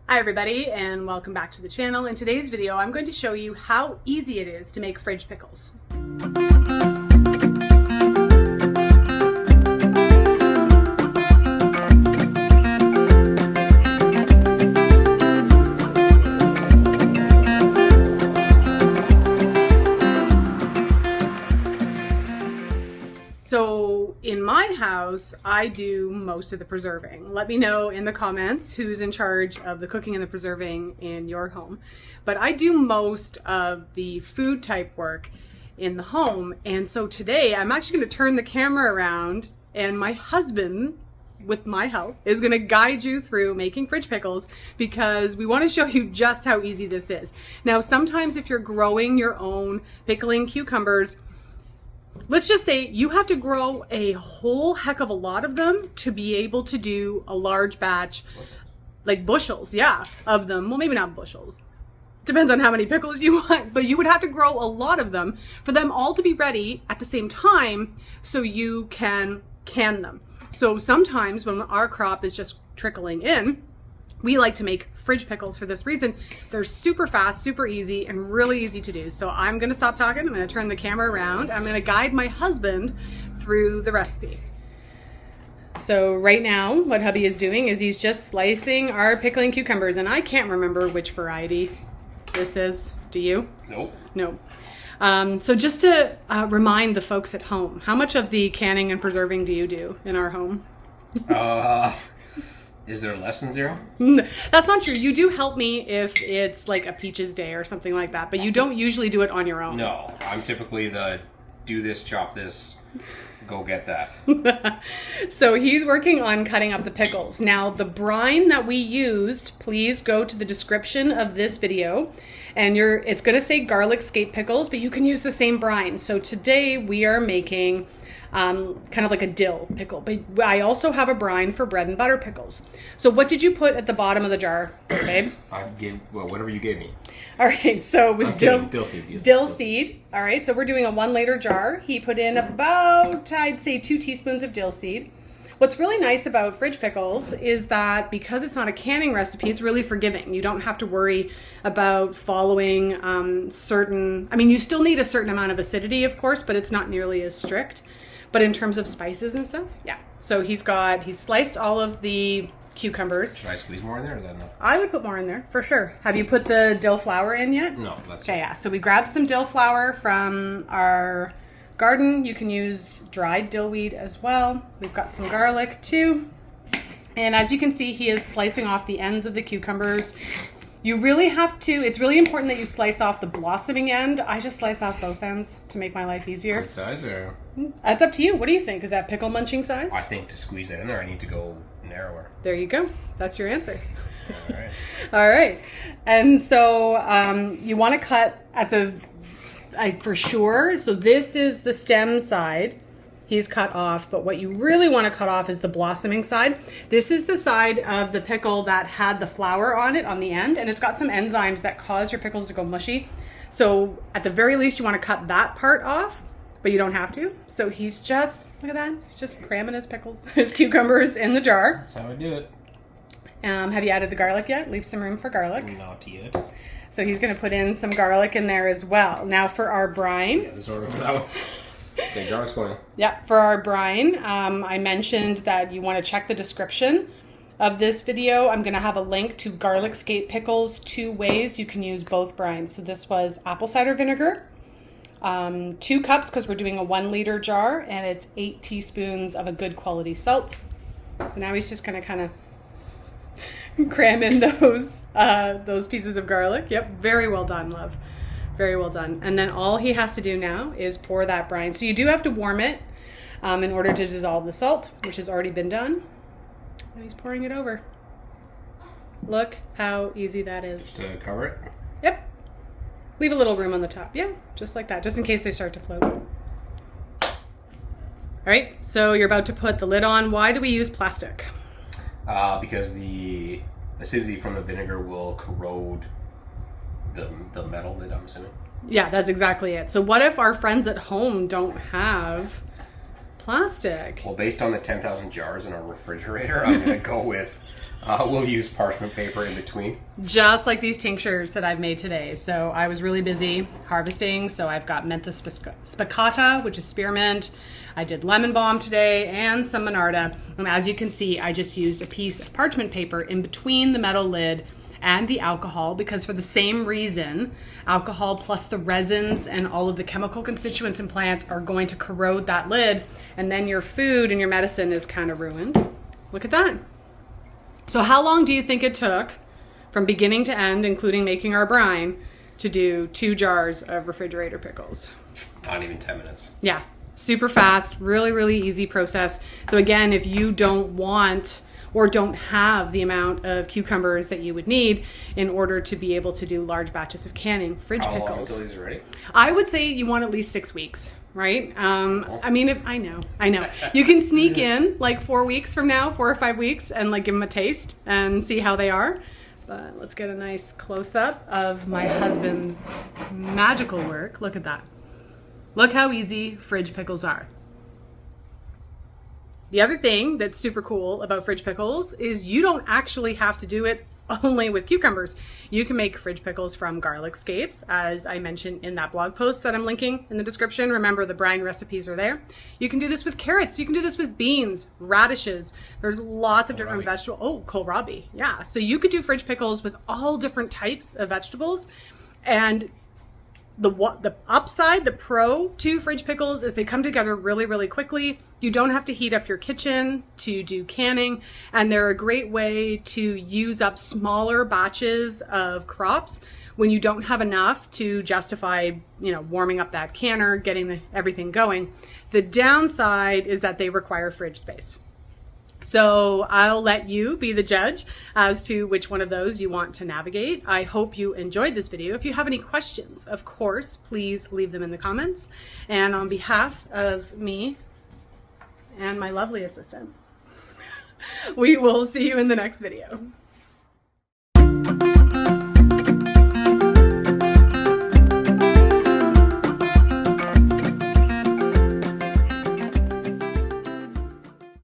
Hi everybody, and welcome back to the channel. In today's video, I'm going to show you how easy it is to make fridge pickles. So in my house, I do most of the preserving. Let me know in the comments who's in charge of the cooking and the preserving in your home. But I do most of the food type work in the home. And so today I'm actually going to turn the camera around, and my husband, with my help, is going to guide you through making fridge pickles, because we want to show you just how easy this is. Now, sometimes if you're growing your own pickling cucumbers, let's just say you have to grow a whole heck of a lot of them to be able to do a large batch, like bushels, yeah, of them. Well, maybe not bushels. Depends on how many pickles you want, but you would have to grow a lot of them for them all to be ready at the same time so you can can them. So sometimes when our crop is just trickling in, we like to make fridge pickles for this reason. They're super fast, super easy, and really easy to do. So I'm gonna stop talking, I'm gonna turn the camera around, I'm gonna guide my husband through the recipe. So right now, what hubby is doing is he's just slicing our pickling cucumbers, and I can't remember which variety this is. Do you? Nope. No. So just to remind the folks at home, how much of the canning and preserving do you do in our home? Is there less than zero? That's not true. You do help me if it's like a peaches day or something like that, but you don't usually do it on your own. No, I'm typically the do this, chop this, go get that. So he's working on cutting up the pickles. Now, the brine that we used, please go to the description of this video, and it's going to say garlic skate pickles, but you can use the same brine. So today we are making kind of like a dill pickle, but I also have a brine for bread and butter pickles. So what did you put at the bottom of the jar, babe? I gave, well, whatever you gave me. All right, so with dill seed. Dill seed. All right, so we're doing a 1 liter jar. He put in about, I'd say, 2 teaspoons of dill seed. What's really nice about fridge pickles is that because it's not a canning recipe, it's really forgiving. You don't have to worry about following you still need a certain amount of acidity, of course, but it's not nearly as strict. But in terms of spices and stuff, yeah. So he's sliced all of the cucumbers. Should I squeeze more in there or is that enough? I would put more in there, for sure. Have you put the dill flour in yet? No, that's okay. Yeah, so we grabbed some dill flour from our garden. You can use dried dill weed as well. We've got some garlic too. And as you can see, he is slicing off the ends of the cucumbers. You really have to, it's really important that you slice off the blossoming end. I just slice off both ends to make my life easier. Good size or? That's up to you. What do you think? Is that pickle munching size? I think to squeeze that in there, I need to go narrower. There you go. That's your answer. All right. All right. And so you want to cut at for sure. So this is the stem side. He's cut off, but what you really want to cut off is the blossoming side. This is the side of the pickle that had the flour on it on the end, and it's got some enzymes that cause your pickles to go mushy. So at the very least, you want to cut that part off, but you don't have to. So he's just, look at that, he's just cramming his pickles, his cucumbers in the jar. That's how I do it. Have you added the garlic yet? Leave some room for garlic. Not yet. So he's going to put in some garlic in there as well. Now for our brine. Yeah, there's order for that one. Okay, garlic's going. Yeah, for our brine, I mentioned that you want to check the description of this video. I'm going to have a link to garlic skate pickles, 2 ways you can use both brines. So this was apple cider vinegar, 2 cups because we're doing a 1 liter jar, and it's 8 teaspoons of a good quality salt. So now he's just going to kind of cram in those pieces of garlic. Yep, very well done, love. Very well done. And then all he has to do now is pour that brine. So you do have to warm it in order to dissolve the salt, which has already been done. And he's pouring it over. Look how easy that is. Just to cover it? Yep. Leave a little room on the top. Yeah, just like that, just in case they start to float. All right, so you're about to put the lid on. Why do we use plastic? Because the acidity from the vinegar will corrode the metal lid, I'm assuming. Yeah, that's exactly it. So what if our friends at home don't have plastic? Well, based on the 10,000 jars in our refrigerator, I'm going to go with We'll use parchment paper in between. Just like these tinctures that I've made today. So I was really busy harvesting, so I've got mentha spicata, which is spearmint. I did lemon balm today and some monarda. And as you can see, I just used a piece of parchment paper in between the metal lid and the alcohol, because for the same reason, alcohol plus the resins and all of the chemical constituents in plants are going to corrode that lid, and then your food and your medicine is kind of ruined. Look at that. So how long do you think it took from beginning to end, including making our brine, to do 2 jars of refrigerator pickles? Not even 10 minutes. Yeah, super fast, really, really easy process. So again, if you don't want or don't have the amount of cucumbers that you would need in order to be able to do large batches of canning, fridge How pickles. long until these are ready? I would say you want at least 6 weeks, right? I mean, if I know. You can sneak in like 4 weeks from now, 4 or 5 weeks, and like give them a taste and see how they are. But let's get a nice close up of my husband's magical work. Look at that. Look how easy fridge pickles are. The other thing that's super cool about fridge pickles is you don't actually have to do it only with cucumbers. You can make fridge pickles from garlic scapes, as I mentioned in that blog post that I'm linking in the description. Remember, the brine recipes are there. You can do this with carrots. You can do this with beans, radishes. There's lots of different vegetables. Oh, kohlrabi. Yeah. So you could do fridge pickles with all different types of vegetables. And the upside, the pro to fridge pickles is they come together really, really quickly. You don't have to heat up your kitchen to do canning, and they're a great way to use up smaller batches of crops when you don't have enough to justify, warming up that canner, getting everything going. The downside is that they require fridge space. So I'll let you be the judge as to which one of those you want to navigate. I hope you enjoyed this video. If you have any questions, of course, please leave them in the comments. And on behalf of me and my lovely assistant, we will see you in the next video.